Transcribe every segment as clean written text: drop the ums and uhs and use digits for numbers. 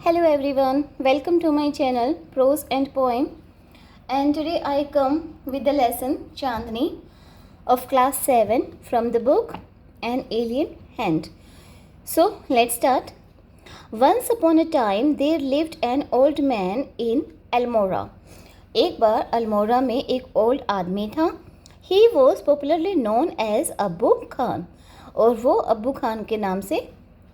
Hello everyone, welcome to my channel Prose and Poem, and today I come with the lesson Chandni of class 7 from the book An Alien Hand. So let's start. Once upon a time there lived an old man in Almora. एक बार अल्मोड़ा में एक old आदमी था. He was popularly known as अब्बू खान और वो अब्बू खान के नाम से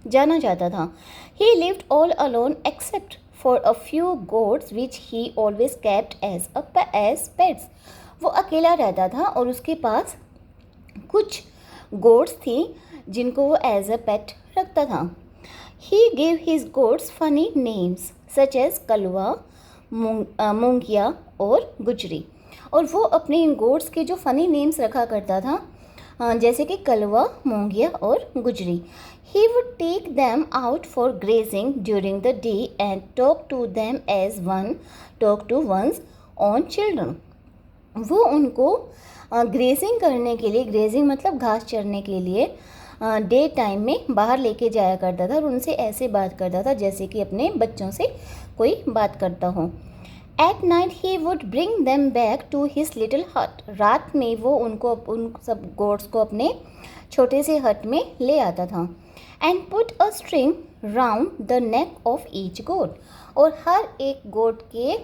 जाना जाता था. He lived all alone except for a few goats which he always kept as pets. वो अकेला रहता था और उसके पास कुछ goats थी जिनको वो as a pet रखता था. He gave his goats funny names such as कलवा, मूंगिया और गुजरी. और वो अपने इन गोट्स के जो फ़नी नेम्स रखा करता था जैसे कि कलवा, मूंगिया और गुजरी. He would take them out for grazing during the day and talk to them as one talk to one's own children. वो उनको ग्रेजिंग करने के लिए, ग्रेजिंग मतलब घास चरने के लिए डे टाइम में बाहर लेके जाया करता था और उनसे ऐसे बात करता था जैसे कि अपने बच्चों से कोई बात करता हो. At night he would bring them back to his little hut. रात में वो उन सब गोट्स को अपने छोटे से हट में ले आता था. And put a string round the neck of each goat. और हर एक गोट के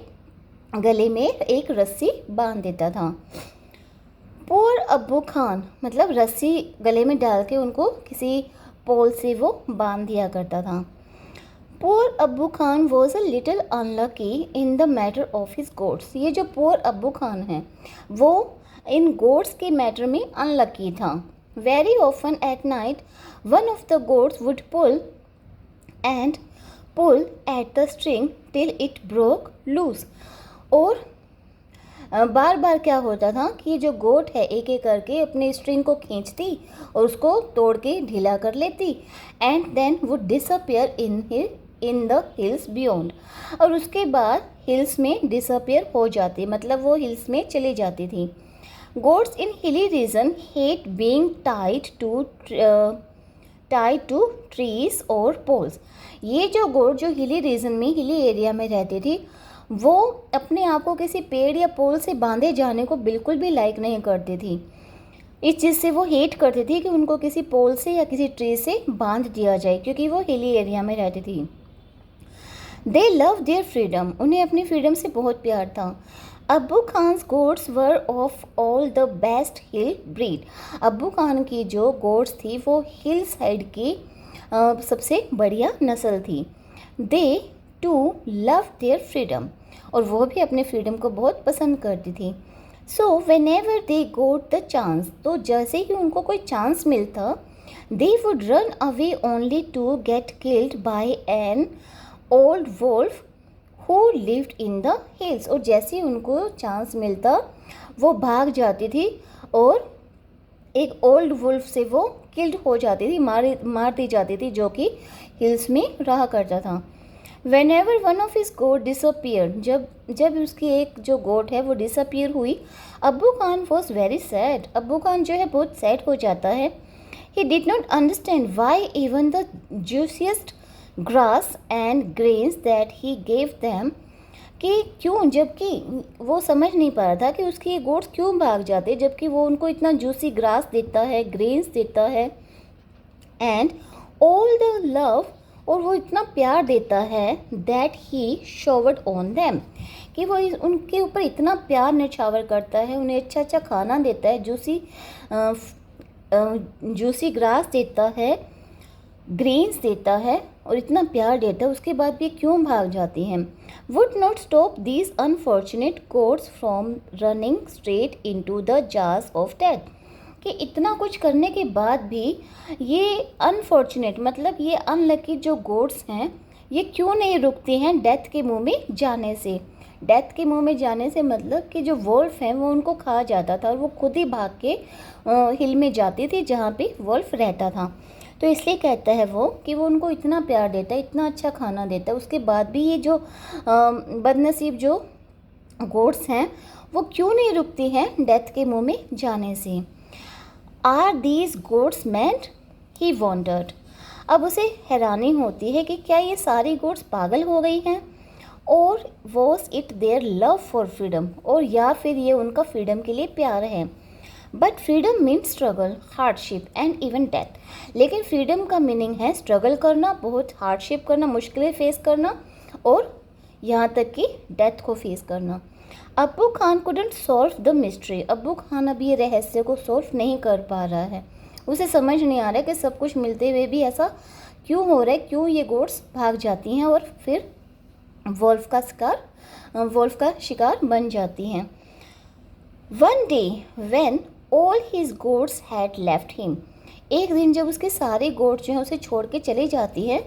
गले में एक रस्सी बांध देता था. Poor अब्बू खान मतलब रस्सी गले में डाल के उनको किसी पोल से वो बांध दिया करता था. Poor अब्बू Khan was a little unlucky in the matter of his goats. ये जो poor अब्बू खान है वो इन goats के मैटर में अनलकी था. Very often at night one of the goats would pull at the string till it broke loose. और बार बार क्या होता था कि जो गोट है एक एक करके अपने स्ट्रिंग को खींचती और उसको तोड़ के ढीला कर लेती and then would disappear in the hills beyond. और उसके बाद हिल्स में डिसअपियर हो जाती, मतलब वो हिल्स में चली जाती थी. Goats in hilly region hate being tied to trees or poles. ये जो गोट जो हिली रीजन में, हिली एरिया में रहती थी वो अपने आप को किसी पेड़ या पोल से बांधे जाने को बिल्कुल भी लाइक नहीं करती थी. इस चीज़ से वो हेट करती थी कि उनको किसी पोल से या किसी ट्री से बांध दिया जाए क्योंकि वो हिली एरिया में रहती थी. They love their freedom. उन्हें अपनी फ्रीडम से बहुत प्यार था. Abbu Khan's goats were of all the best hill breed. Abbu Khan की जो गोट्स थी वो हिल साइड की सबसे बढ़िया नस्ल थी. दे टू लव देयर फ्रीडम और वो भी अपने फ्रीडम को बहुत पसंद करती थी. So whenever they got the chance, तो जैसे ही उनको कोई चांस मिलता they would run away only to get killed by an old wolf who lived in the hills. और जैसे ही उनको चांस मिलता वो भाग जाती थी और एक ओल्ड वुल्फ से वो किल्ड हो जाती थी, मार दी जाती थी जो कि हिल्स में रहा करता था. Whenever one of his goat disappeared, जब उसकी एक जो गोट है वो डिसअपियर हुई, अब्बू खान was very sad. अब्बू खान जो है बहुत सैड हो जाता है. He did not understand why even the juiciest grass and grains that he gave them, कि क्यों, जबकि वो समझ नहीं पा रहा था कि उसकी ये गोट्स क्यों भाग जाते जबकि वो उनको इतना जूसी ग्रास देता है, ग्रेन्स देता है एंड ऑल द लव, और वो इतना प्यार देता है that he showered on them, कि वो उनके ऊपर इतना प्यार निछावर करता है, उन्हें अच्छा अच्छा खाना देता है, जूसी ग्रास देता है, ग्रेन्स देता है और इतना प्यार देता है, उसके बाद भी क्यों भाग जाती हैं. Would not stop these unfortunate goats from running straight into the jars of death. कि इतना कुछ करने के बाद भी ये अनफॉर्चुनेट मतलब ये अनलकी जो गोट्स हैं ये क्यों नहीं रुकती हैं डेथ के मुंह में जाने से. डेथ के मुंह में जाने से मतलब कि जो वोल्फ हैं वो उनको खा जाता था और वो खुद ही भाग के हिल में जाती थी जहाँ पे वोल्फ रहता था. तो इसलिए कहता है वो कि वो उनको इतना प्यार देता है, इतना अच्छा खाना देता है, उसके बाद भी ये जो बदनसीब जो गोट्स हैं वो क्यों नहीं रुकती हैं डेथ के मुंह में जाने से. Are these goats mad, he wondered. अब उसे हैरानी होती है कि क्या ये सारी गोट्स पागल हो गई हैं, और was it their love for freedom, और या फिर ये उनका फ्रीडम के लिए प्यार है। But freedom means struggle, hardship and even death. लेकिन फ्रीडम का मीनिंग है स्ट्रगल करना, बहुत हार्डशिप करना, मुश्किलें फेस करना, और यहाँ तक कि डेथ को फेस करना। अब्बू Khan couldn't solve the mystery. अब्बू खान अब ये रहस्य को सॉल्व नहीं कर पा रहा है। उसे समझ नहीं आ रहा है कि सब कुछ मिलते हुए भी ऐसा क्यों हो रहा है, क्यों ये गोट्स भाग जाती हैं और फिर वोल्फ का शिकार बन जाती हैं। One day when all his goats had left him. एक दिन जब उसके सारे गोट्स जो हैं उसे छोड़ के चली जाती है,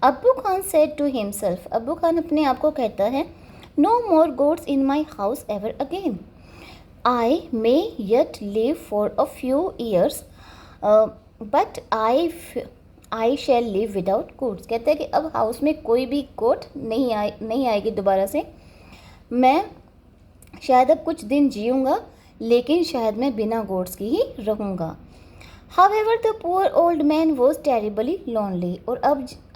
अब्बू खान सेड टू हिमसेल्फ, अब्बू खान अपने आप को कहता है, no more goats in my house ever again. I may yet live for a few years but I shall live without goats. कहते हैं कि अब हाउस में कोई भी गोट नहीं आएगी दोबारा से। मैं शायद अब कुछ दिन जीऊँगा, लेकिन शायद मैं बिना गोट्स की ही रहूँगा। However, the poor old man was terribly lonely। और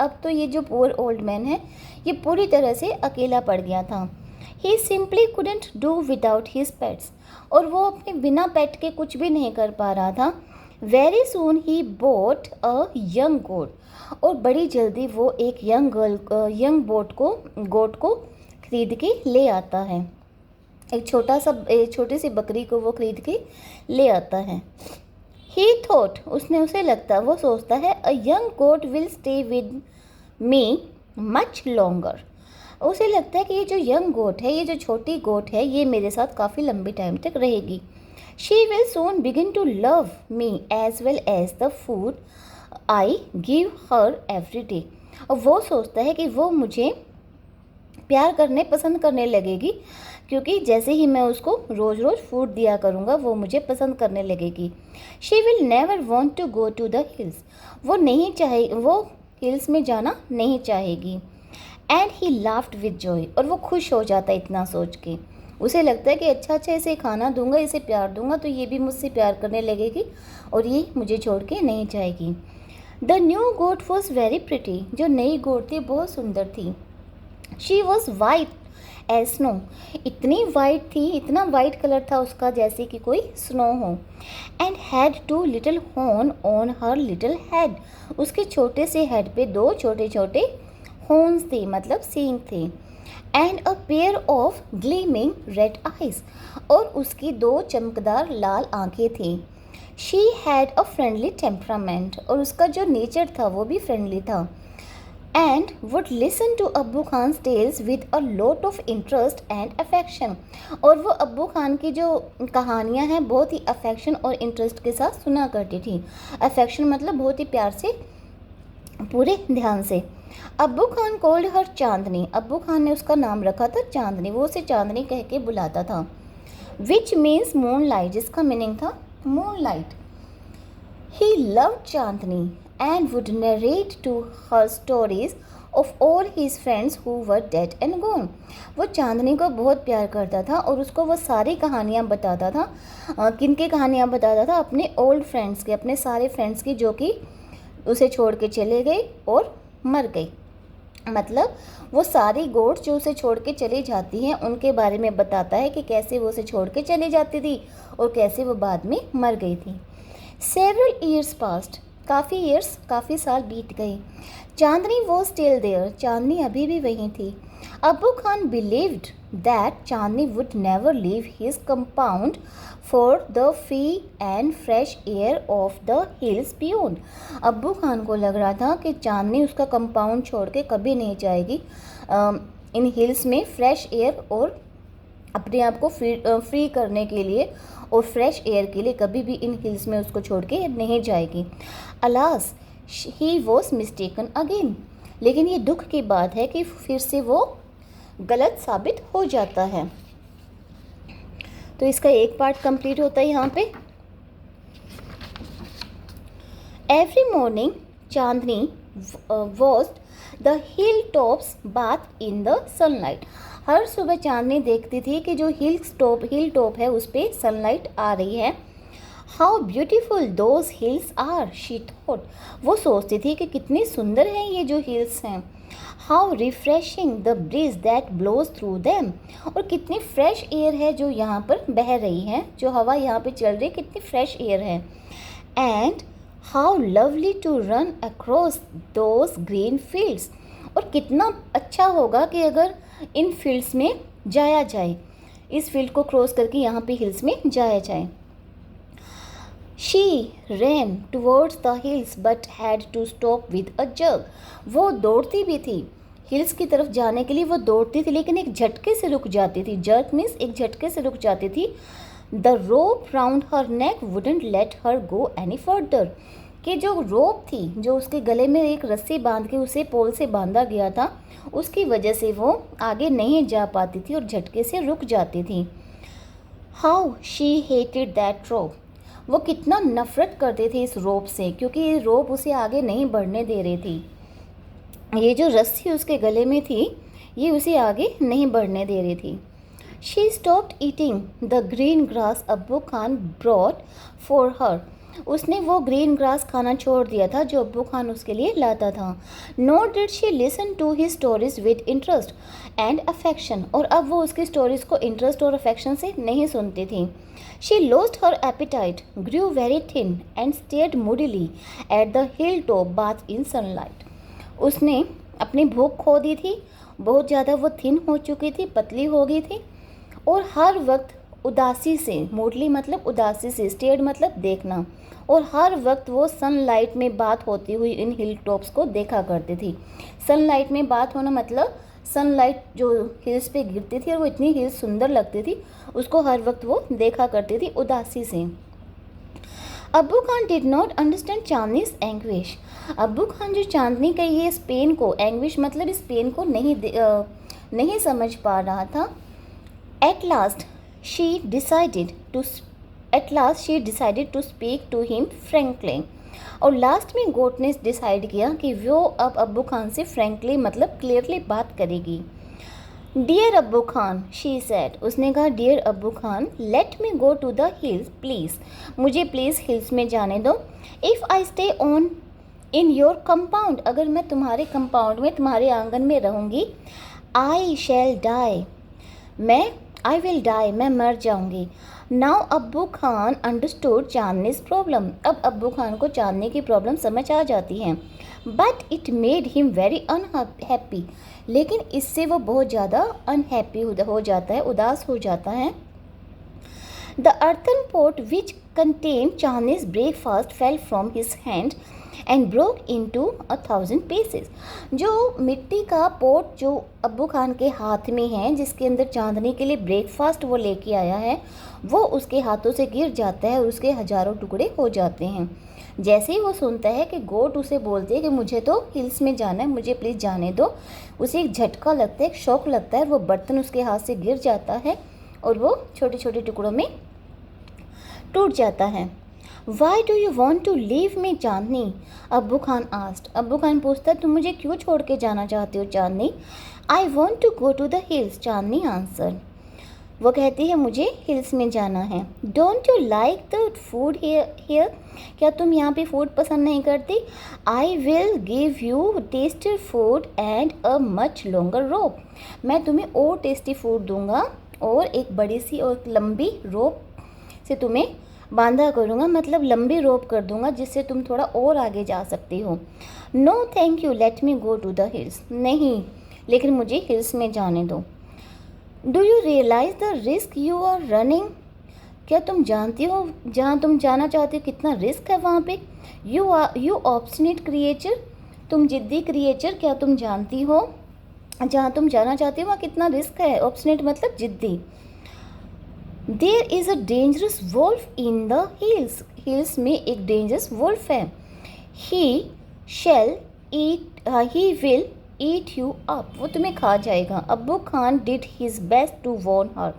अब तो ये जो poor old man है ये पूरी तरह से अकेला पड़ गया था। He simply couldn't do without his pets। और वो अपने बिना पेट के कुछ भी नहीं कर पा रहा था। Very soon he bought a young goat। और बड़ी जल्दी वो एक यंग गोट को खरीद के ले आता है। एक छोटी सी बकरी को वो खरीद के ले आता है। He thought, वो सोचता है, a young goat will stay with me much longer। उसे लगता है कि ये जो यंग गोट है, ये जो छोटी गोट है, ये मेरे साथ काफ़ी लंबी टाइम तक रहेगी। She will soon begin to love me as well as the food I give her every day। और वो सोचता है कि वो मुझे प्यार करने पसंद करने लगेगी, क्योंकि जैसे ही मैं उसको रोज़ रोज़ फूड दिया करूँगा वो मुझे पसंद करने लगेगी। She will never want to go to the hills. वो हिल्स में जाना नहीं चाहेगी। And he laughed with joy. और वो खुश हो जाता है इतना सोच के। उसे लगता है कि अच्छा इसे खाना दूंगा, इसे प्यार दूंगा तो ये भी मुझसे प्यार करने लगेगी और ये मुझे छोड़ के नहीं जाएगी। The new goat was very pretty. जो नई गोट थी बहुत सुंदर थी। She was white as snow. इतनी वाइट थी, इतना वाइट कलर था उसका जैसे कि कोई स्नो हो। And had 2 little horn on her little head. उसके छोटे से हेड पे 2 छोटे छोटे हॉर्न्स थे, मतलब सींग थे। And a pair of gleaming red eyes. और उसकी 2 चमकदार लाल आंखें थी। She had a friendly temperament. और उसका जो नेचर था वो भी फ्रेंडली था। And would listen to Abbu Khan tales with a lot of interest and affection. और वो अब्बू खान की जो कहानियाँ हैं बहुत ही अफेक्शन और इंटरेस्ट के साथ सुना करती थी। अफेक्शन मतलब बहुत ही प्यार से, पूरे ध्यान से। अब्बू खान कॉल्ड हर चांदनी। अब्बू खान ने उसका नाम रखा था चांदनी। वो उसे चांदनी कह के बुलाता था। विच मीन्स मून लाइट, जिसका मीनिंग था moon light. He loved Chandni and would narrate to her stories of all his friends who were dead and gone। वो चांदनी को बहुत प्यार करता था और उसको वो सारी कहानियाँ बताता था। किन की कहानियाँ बताता था? अपने ओल्ड फ्रेंड्स के, अपने सारे फ्रेंड्स की जो कि उसे छोड़ के चले गए और मर गई। मतलब वो सारी गोट्स जो उसे छोड़ के चली जाती हैं उनके बारे में बताता है कि कैसे वो उसे छोड़ के चली जाती थी और कैसे वो बाद में मर गई थी। Several years passed। काफ़ी साल बीत गए। चांदनी वॉज स्टिल देयर। चांदनी अभी भी वहीं थी। अब्बू Khan believed that Chandni would never leave his compound for the free and fresh air of the hills beyond. अब्बू खान को लग रहा था कि चांदनी उसका कंपाउंड छोड़ के कभी नहीं जाएगी इन हिल्स में फ्रेश एयर और अपने आप को फ्री करने के लिए और फ्रेश एयर के लिए कभी भी इन हिल्स में उसको छोड़ के नहीं जाएगी। Alas he was mistaken again. लेकिन ये दुख की बात है कि फिर से वो गलत साबित हो जाता है। तो इसका एक पार्ट कंप्लीट होता है यहाँ पे। Every morning Chandni watched the hill tops bath in the sunlight. हर सुबह चांदनी देखती थी कि जो हिल टॉप है उस पर सनलाइट आ रही है। How beautiful those hills are she thought, वो सोचती थी कि कितनी सुंदर हैं ये जो हिल्स हैं। How refreshing the breeze that blows through them, और कितनी फ्रेश एयर है जो यहाँ पर बह रही है, जो हवा यहाँ पे चल रही है कितनी फ्रेश एयर है। And how lovely to run across those green fields, और कितना अच्छा होगा कि अगर इन फील्ड्स में जाया जाए, इस फील्ड को क्रॉस करके यहाँ पे हिल्स में जाया जाए। She ran towards the hills but had to stop with a jerk, वो दौड़ती भी थी हिल्स की तरफ जाने के लिए, वो दौड़ती थी लेकिन एक झटके से रुक जाती थी। जर्क मीन्स एक झटके से रुक जाती थी। The rope round her neck wouldn't let her go any further, कि जो रोप थी, जो उसके गले में एक रस्सी बांध के उसे पोल से बांधा गया था, उसकी वजह से वो आगे नहीं जा पाती थी और झटके से रुक जाती थी। हाउ शी हेटेड दैट रोप, वो कितना नफ़रत करते थे इस रोप से, क्योंकि ये रोप उसे आगे नहीं बढ़ने दे रही थी। ये जो रस्सी उसके गले में थी ये उसे आगे नहीं बढ़ने दे रही थी। She stopped eating the green grass अब्बू खान ब्रॉट फॉर हर, उसने वो ग्रीन ग्रास खाना छोड़ दिया था जो अब्बू खान उसके लिए लाता था। Not did she listen to his stories with interest and affection, और अब वो उसकी स्टोरीज को इंटरेस्ट और अफेक्शन से नहीं सुनती थी। She lost her appetite, grew very thin and stared moodily at the hill top bath in sunlight, उसने अपनी भूख खो दी थी, बहुत ज़्यादा वो थिन हो चुकी थी, पतली हो गई थी, और हर वक्त उदासी से, मूडली मतलब उदासी से, स्टेयर्ड मतलब देखना, और हर वक्त वो सनलाइट में बात होती हुई इन हिल टॉप्स को देखा करती थी। सनलाइट में बात होना मतलब सनलाइट जो हिल्स पे गिरती थी और वो इतनी हिल्स सुंदर लगती थी, उसको हर वक्त वो देखा करती थी उदासी से। Abbu Khan did not understand Chandni's anguish, Abbu Khan जो चांदनी का ये इस पेन को, एंग्विश मतलब इस पेन को नहीं समझ पा रहा था। At last she decided to speak to him frankly, और लास्ट में गोट ने डिसाइड किया कि वो अब अब्बू खान से फ्रैंकली मतलब क्लियरली बात करेगी। Dear Abbu Khan, she said, उसने कहा dear Abbu Khan, let me go to the hills please, मुझे प्लीज़ हिल्स में जाने दो। If I stay on in your compound, अगर मैं तुम्हारे कंपाउंड में, तुम्हारे आंगन में रहूँगी, I shall die, I will die, मैं मर जाऊँगी। नाउ अब्बू खान अंडरस्टूड चांदनीज प्रॉब्लम, अब अब्बू खान को चांदनी की प्रॉब्लम समझ आ जाती है। But it made him very unhappy, लेकिन इससे वो बहुत ज़्यादा अनहैप्पी हो जाता है, उदास हो जाता है। The earthen pot which contain Chandni's breakfast fell from his hand and broke into 1000 pieces, जो मिट्टी का पोट जो अब्बू खान के हाथ में है, जिसके अंदर चांदनी के लिए ब्रेकफास्ट वो लेके आया है, वो उसके हाथों से गिर जाता है और उसके हजारों टुकड़े हो जाते हैं। जैसे ही वो सुनता है कि गोट उसे बोलती है कि मुझे तो हिल्स में जाना है, मुझे प्लीज़ जाने दो, उसे एक झटका लगता है, एक शौक लगता है, वो बर्तन उसके हाथ से गिर जाता है और वो छोटे छोटे टुकड़ों में टूट जाता है। Why do you want to leave me Chandni, Abbu Khan asked, अब्बू खान पूछता है तुम मुझे क्यों छोड़ के जाना चाहते हो Chandni. I want to go to the hills, Chandni answer, वो कहती है मुझे हिल्स में जाना है। Don't you like the food here, क्या तुम यहाँ पे फूड पसंद नहीं करती। I will give you tasty food and a much longer rope, मैं तुम्हें और टेस्टी फूड दूंगा और एक बड़ी सी और लंबी रोप से तुम्हें बांधा करूँगा, मतलब लंबी रोप कर दूंगा जिससे तुम थोड़ा और आगे जा सकती हो। No thank you, let me go to the hills, नहीं लेकिन मुझे हिल्स में जाने दो। Do you realise the risk you are running, क्या तुम जानती हो जहाँ तुम जाना चाहते हो कितना रिस्क है वहाँ पे। यू ऑब्स्टिनेट क्रिएचर, तुम जिद्दी क्रिएचर, क्या तुम जानती हो जहाँ तुम जाना चाहती हो वहाँ कितना रिस्क है। ऑब्स्टिनेट मतलब जिद्दी। There is a dangerous wolf in the hills, hills में एक डेंजरस वुल्फ है। He will eat you up, वो तुम्हें खा जाएगा। Abbu Khan did his best to warn her,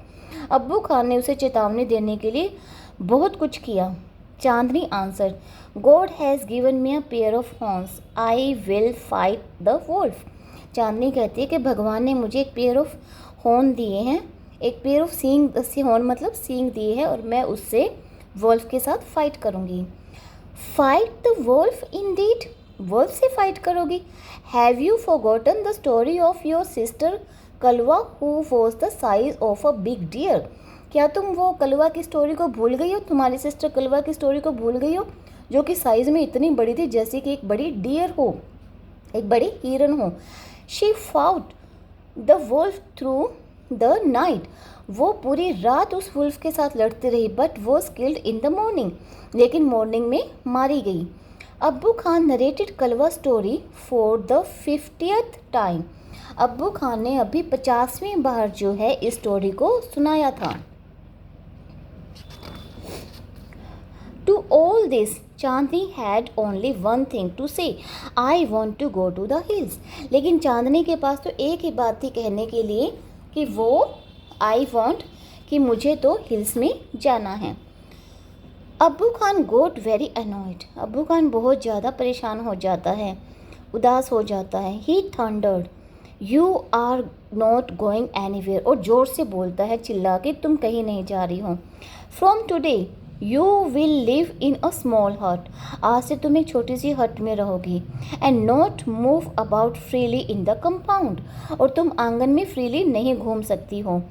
Abbu Khan ने उसे चेतावनी देने के लिए बहुत कुछ किया। Chandni answer, God has given me a pair of horns, I will fight the wolf, Chandni कहती है कि भगवान ने मुझे एक पेयर ऑफ हॉर्न दिए हैं, एक पेयर ऑफ सींग, हॉर्न मतलब सींग दिए हैं और मैं उससे वॉल्फ के साथ फाइट करूँगी। Fight the wolf indeed, wolf से फाइट करोगी? Have you forgotten the story of your sister Kalwa who was the size of a big deer? क्या तुम वो कलवा की स्टोरी को भूल गई हो? तुम्हारी सिस्टर कलवा की स्टोरी को भूल गई हो, जो कि साइज़ में इतनी बड़ी थी जैसे कि एक बड़ी डियर हो, एक बड़ी हिरन हो। She fought the wolf through the night, वो पूरी रात उस वुल्फ के साथ लड़ती रही, but was killed in the morning, लेकिन मॉर्निंग में मारी गई। Abbu Khan narrated Kalwa story for the 50th time, Abbu Khan ने अभी 50वीं बार जो है इस स्टोरी को सुनाया था। To all this, Chandni had only one thing to say, I want to go to the hills. लेकिन चांदनी के पास तो एक ही बात थी कहने के लिए कि वो I want, कि मुझे तो हिल्स में जाना है। अब्बू खान got very annoyed, अब्बू खान बहुत ज़्यादा परेशान हो जाता है, उदास हो जाता है। He thundered, You are not going anywhere, और ज़ोर से बोलता है चिल्ला के, तुम कहीं नहीं जा रही हो। From today You will live in a small hut, आज से तुम एक छोटी सी हट में रहोगी। And not move about freely in the compound, और तुम आंगन में फ्रीली नहीं घूम सकती हो।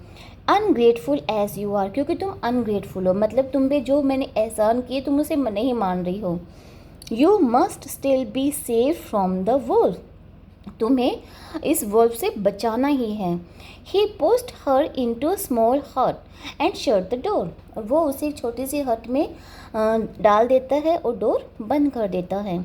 Ungrateful as you are, क्योंकि तुम अनग्रेटफुल हो, मतलब तुम पे जो मैंने एहसान किए तुम उसे नहीं मान रही हो। You must still be safe from the wolf, तुम्हें इस वुल्फ से बचाना ही है। He pushed her into a small hut and shut the door, और वो उसे एक छोटी सी हट में डाल देता है और डोर बंद कर देता है।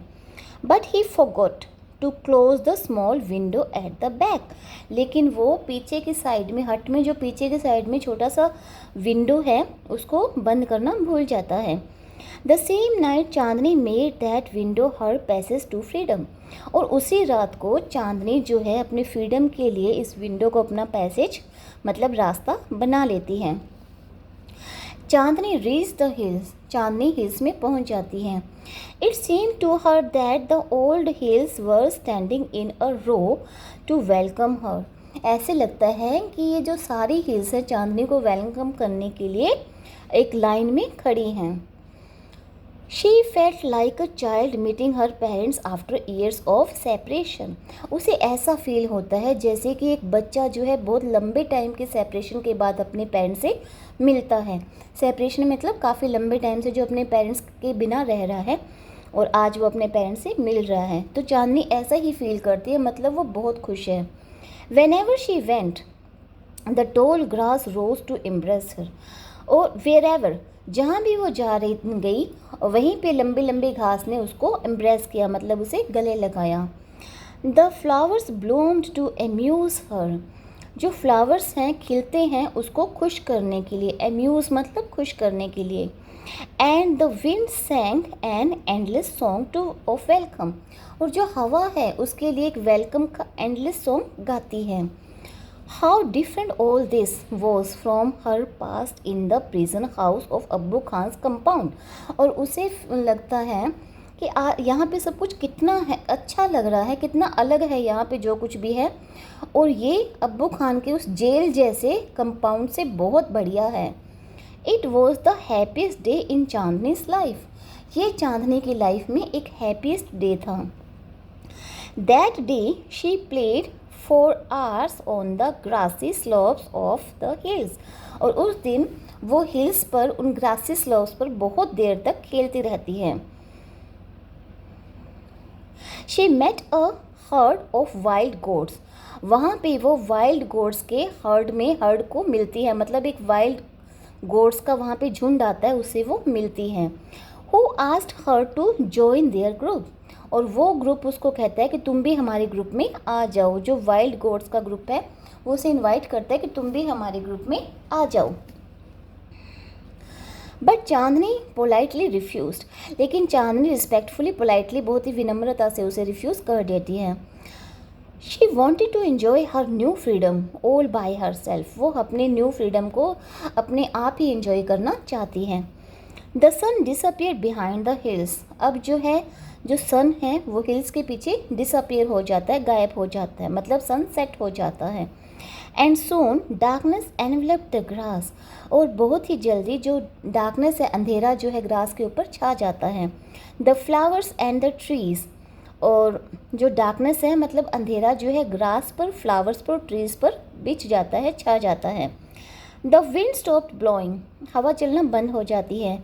But he forgot to close the small window at the back, लेकिन वो पीछे की साइड में, हट में जो पीछे की साइड में छोटा सा विंडो है उसको बंद करना भूल जाता है। The same night Chandni made that window her passage to freedom, और उसी रात को चांदनी जो है अपने फ्रीडम के लिए इस विंडो को अपना पैसेज मतलब रास्ता बना लेती है। Chandni reach the hills, Chandni hills में पहुंच जाती है। It seem to her that the old hills were standing in a row to welcome her, ऐसे लगता है कि ये जो सारी हिल्स है चांदनी को वेलकम करने के लिए एक लाइन में खड़ी हैं। She felt like a child meeting her parents after years of separation, उसे ऐसा फील होता है जैसे कि एक बच्चा जो है बहुत लंबे टाइम के सेपरेशन के बाद अपने पेरेंट्स से मिलता है। सेपरेशन मतलब काफ़ी लंबे टाइम से जो अपने पेरेंट्स के बिना रह रहा है और आज वो अपने पेरेंट्स से मिल रहा है, तो चांदनी ऐसा ही फील करती है, मतलब वो बहुत खुश है। Whenever she went, the tall grass rose to embrace her, और wherever, जहाँ भी वो जा रही गई वहीं पे लंबी लंबी घास ने उसको एम्ब्रेस किया, मतलब उसे गले लगाया। The flowers bloomed to amuse her, जो फ्लावर्स हैं खिलते हैं उसको खुश करने के लिए, अम्यूज़ मतलब खुश करने के लिए। And the wind सैंग an endless song two of welcome, और जो हवा है उसके लिए एक वेलकम का एंडलेस सॉन्ग गाती है। How different all this was from her past in the prison house of Abbu Khans compound, और उसे लगता है कि यहाँ पे सब कुछ कितना है अच्छा लग रहा है, कितना अलग है यहाँ पे जो कुछ भी है, और ये अब्बू खान के उस जेल जैसे कंपाउंड से बहुत बढ़िया है। It was the happiest day in Chandni's life, ये चांदनी की लाइफ में एक हैप्पीस्ट डे था। That day she played for hours on the grassy slopes of the hills, और उस दिन वो हिल्स पर उन ग्रासी स्लोप्स पर बहुत देर तक खेलती रहती है। She met a herd of wild goats, वहाँ पे वो वाइल्ड गोट्स के हर्ड को मिलती है, मतलब एक वाइल्ड गोट्स का वहाँ पे झुंड आता है उससे वो मिलती हैं। Who asked her to join their group, और वो ग्रुप उसको कहता है कि तुम भी हमारे ग्रुप में आ जाओ, जो वाइल्ड गोट्स का ग्रुप है वो उसे इनवाइट करता है कि तुम भी हमारे ग्रुप में आ जाओ। बट चांदनी पोलाइटली रिफ्यूज्ड, लेकिन चांदनी रिस्पेक्टफुली पोलाइटली बहुत ही विनम्रता से उसे रिफ्यूज़ कर देती है। She wanted to enjoy her new freedom all by herself, वो अपने न्यू फ्रीडम को अपने आप ही एंजॉय करना चाहती हैं। The sun disappear behind the hills, अब जो है जो सन है वो हिल्स के पीछे डिसअपियर हो जाता है, गायब हो जाता है, मतलब सन सेट हो जाता है। And soon darkness envelop the grass, और बहुत ही जल्दी जो डार्कनेस है, अंधेरा जो है ग्रास के ऊपर छा जाता है। The flowers and the trees, और जो डार्कनेस है मतलब अंधेरा जो है ग्रास पर, फ्लावर्स पर, ट्रीज पर बिछ जाता है, छा जाता है। द विंड स्टॉप्ड ब्लोइंग, हवा चलना बंद हो जाती है।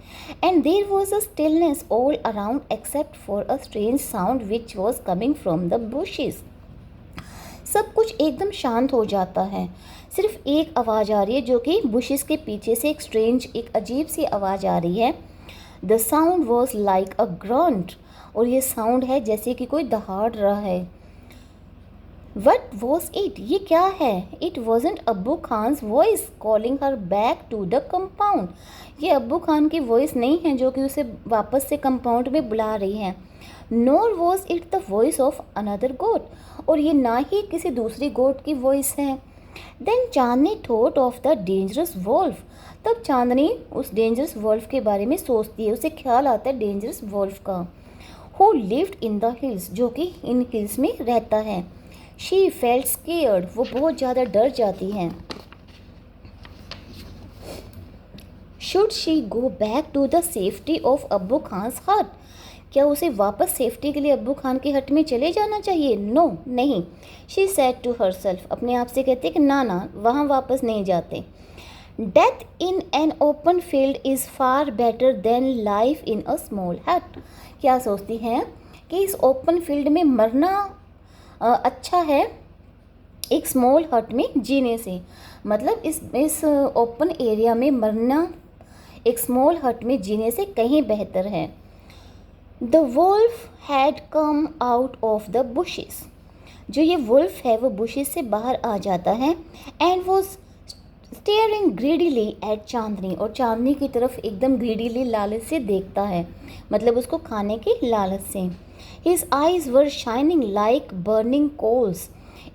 And there was a stillness all around except for a strange sound which was coming from the bushes, सब कुछ एकदम शांत हो जाता है, सिर्फ एक आवाज़ आ रही है जो कि बुशेस के पीछे से एक स्ट्रेंज, एक अजीब सी आवाज़ आ रही है। The sound was like a grunt, और ये साउंड है जैसे कि कोई दहाड़ रहा है। वट वॉज इट, ये क्या है? It wasn't Abbu Khan's voice calling her back to the compound, ये अब्बू खान की वॉइस नहीं है जो कि उसे वापस से कंपाउंड में बुला रही है। Nor was it the voice of another goat, और ये ना ही किसी दूसरी गोट की वॉइस है। Then Chandni thought of the dangerous wolf, तब चांदनी उस डेंजरस वॉल्फ के बारे में सोचती है, उसे ख्याल आता है डेंजरस वॉल्फ का। Who lived in the hills, जो कि इन हिल्स में रहता है। शी फेल्ट स्केयर्ड, वो बहुत ज़्यादा डर जाती हैं। Should she go back to the safety of Abbu Khan's हट, क्या उसे वापस सेफ्टी के लिए अब्बू खान के हट में चले जाना चाहिए? नो, नहीं। शी सेड टू हरसेल्फ, अपने आप से कहते कि ना ना, वहाँ वापस नहीं जाते। Death in an open field is far better than life in a small हट, क्या सोचती हैं कि इस ओपन फील्ड में मरना अच्छा है एक स्मॉल हट में जीने से, मतलब इस ओपन एरिया में मरना एक स्मॉल हट में जीने से कहीं बेहतर है। The wolf had come out of the bushes, जो ये वुल्फ है वो बुशेस से बाहर आ जाता है। And was staring greedily at Chandni, और चांदनी की तरफ एकदम ग्रीडीली, लालच से देखता है, मतलब उसको खाने की लालच से। His eyes were shining like burning coals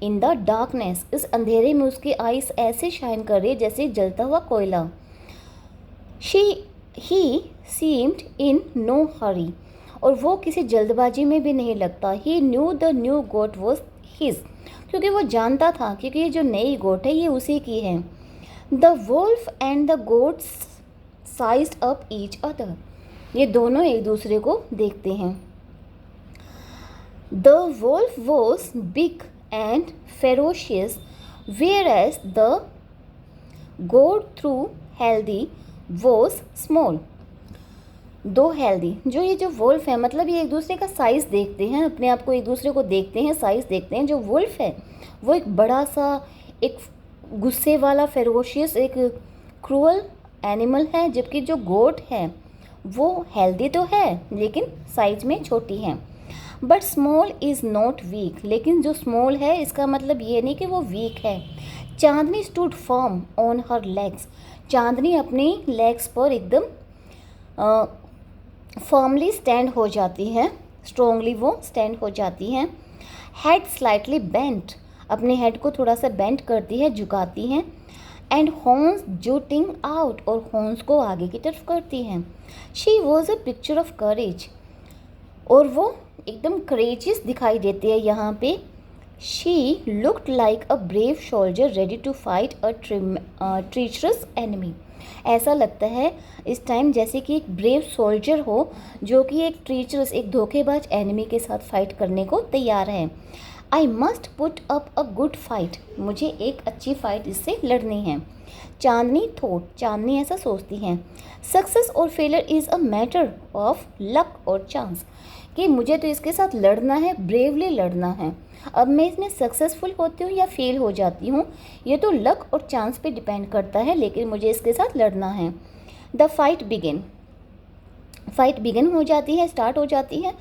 in the darkness, इस अंधेरे में उसकी आइज ऐसे शाइन कर रही है जैसे जलता हुआ कोयला। He seemed in no hurry, और वो किसी जल्दबाजी में भी नहीं लगता। He knew the new goat was his, क्योंकि वो जानता था क्योंकि ये जो नई गोट है ये उसी की है। The wolf and the goat sized up each other, ये दोनों एक दूसरे को देखते हैं। The wolf was big and ferocious, whereas the goat, through healthy, was small. दो हेल्दी, जो ये जो वुल्फ है मतलब ये एक दूसरे का साइज़ देखते हैं, अपने आप को एक दूसरे को देखते हैं, साइज़ देखते हैं। जो वुल्फ है वो एक बड़ा सा, एक गुस्से वाला, फेरोशियस, एक क्रूअल एनिमल है, जबकि जो गोट है वो हेल्दी तो है लेकिन साइज में छोटी है। But small is not weak, लेकिन जो स्मॉल है इसका मतलब ये नहीं कि वो वीक है। Chandni stood firm on her legs, Chandni अपनी लेग्स पर एकदम फर्मली स्टैंड हो जाती है, स्ट्रोंगली वो स्टैंड हो जाती हैं। हेड स्लाइटली बेंट, अपने हेड को थोड़ा सा बेंट करती है, झुकाती हैं। एंड हॉर्न्स जूटिंग आउट, और हॉर्न्स को आगे की तरफ करती हैं। She was a picture of courage, और वो एकदम करेजियस दिखाई देती है यहाँ पे। She looked like a brave soldier ready to fight a treacherous enemy, ऐसा लगता है इस टाइम जैसे कि एक ब्रेव सोल्जर हो जो कि एक ट्रीचरस, एक धोखेबाज एनिमी के साथ फाइट करने को तैयार है। I must put up a good fight, मुझे एक अच्छी फाइट इससे लड़नी है। चांदनी थॉट, चांदनी ऐसा सोचती हैं। सक्सेस और failure is a matter of luck और चांस, कि मुझे तो इसके साथ लड़ना है, ब्रेवली लड़ना है। अब मैं इसमें सक्सेसफुल होती हूँ या फेल हो जाती हूँ ये तो लक और चांस पे डिपेंड करता है, लेकिन मुझे इसके साथ लड़ना है। The fight begin, fight begin हो जाती है, स्टार्ट हो जाती है।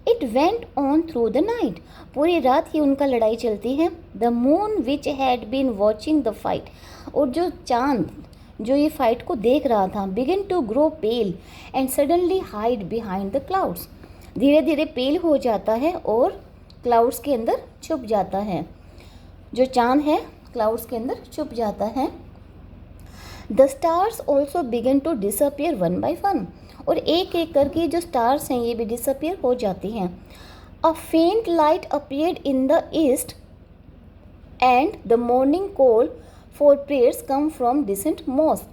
It went on through the night, पूरी रात ही उनका लड़ाई चलती है। The moon which had been watching the fight, और जो चांद जो ये फाइट को देख रहा था, begin to grow pale and suddenly hide behind the clouds, धीरे धीरे पेल हो जाता है और क्लाउड्स के अंदर छुप जाता है। जो चांद है क्लाउड्स के अंदर छुप जाता है। The stars also begin to disappear one by one, और एक एक करके जो स्टार्स हैं ये भी डिसअपियर हो जाती हैं। A faint light appeared in the east and the morning call for prayers come from distant mosque.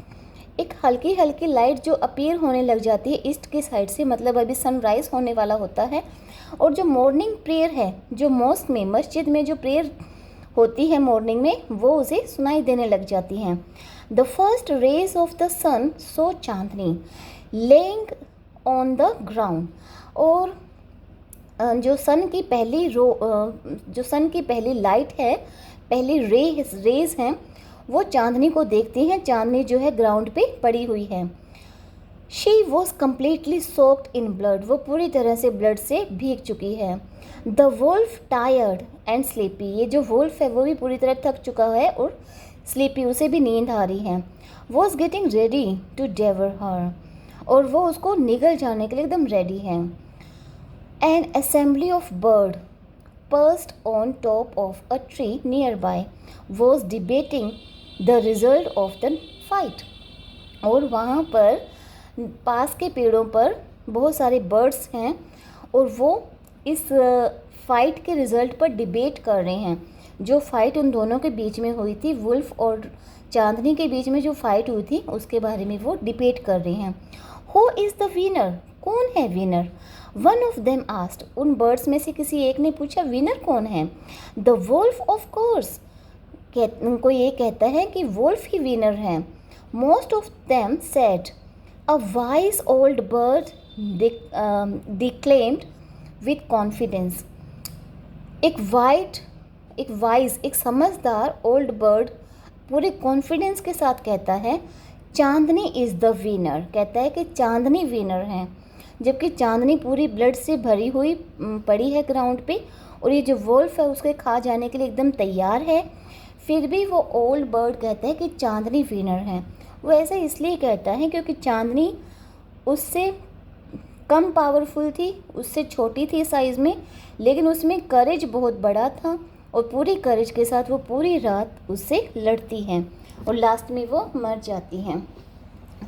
एक हल्की हल्की लाइट जो अपीयर होने लग जाती है ईस्ट की साइड से, मतलब अभी सनराइज़ होने वाला होता है, और जो मॉर्निंग प्रेयर है, जो मॉस्क में, मस्जिद में जो प्रेयर होती है मॉर्निंग में, वो उसे सुनाई देने लग जाती हैं। The first rays of the sun saw Chandni lying on the ground. और जो सन की पहली लाइट है, पहली रेज हैं, वो चांदनी को देखती हैं। चांदनी जो है ग्राउंड पे पड़ी हुई है। She was completely soaked in blood, वो पूरी तरह से ब्लड से भीग चुकी है। The wolf tired and sleepy, ये जो वुल्फ है वो भी पूरी तरह थक चुका है और स्लीपी, उसे भी नींद आ रही है। वॉज गेटिंग रेडी टू डेवर हर, और वो उसको निगल जाने के लिए एकदम रेडी है। N assembly of bird perched on top of a tree nearby was debating the result of the fight। और वहाँ पर पास के पेड़ों पर बहुत सारे बर्ड्स हैं और वो इस फाइट के रिज़ल्ट पर डिबेट कर रहे हैं। जो फाइट उन दोनों के बीच में हुई थी, वुल्फ और चांदनी के बीच में जो फाइट हुई थी, उसके बारे में वो डिबेट कर रहे हैं। हु इज़ द विनर, कौन है winner? One of them asked, उन बर्ड्स में से किसी एक ने पूछा विनर कौन है? द वुल्फ ऑफ कोर्स, उनको ये कहता है कि वुल्फ ही विनर है। Most of them said, a wise old bird declaimed with confidence. एक समझदार ओल्ड बर्ड पूरे कॉन्फिडेंस के साथ कहता है चांदनी इज़ द विनर, कहता है कि चांदनी विनर है। जबकि चांदनी पूरी ब्लड से भरी हुई पड़ी है ग्राउंड पे, और ये जो वुल्फ है उसके खा जाने के लिए एकदम तैयार है। फिर भी वो ओल्ड बर्ड कहता है कि चांदनी विनर है। वो ऐसा इसलिए कहता है क्योंकि चांदनी उससे कम पावरफुल थी, उससे छोटी थी साइज़ में, लेकिन उसमें करेज बहुत बड़ा था और पूरी करेज के साथ वो पूरी रात उससे लड़ती हैं और लास्ट में वो मर जाती हैं।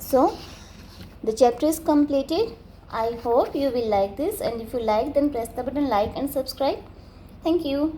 So the chapter is completed. I hope you will like this, and if you like then press the button like and subscribe. Thank you.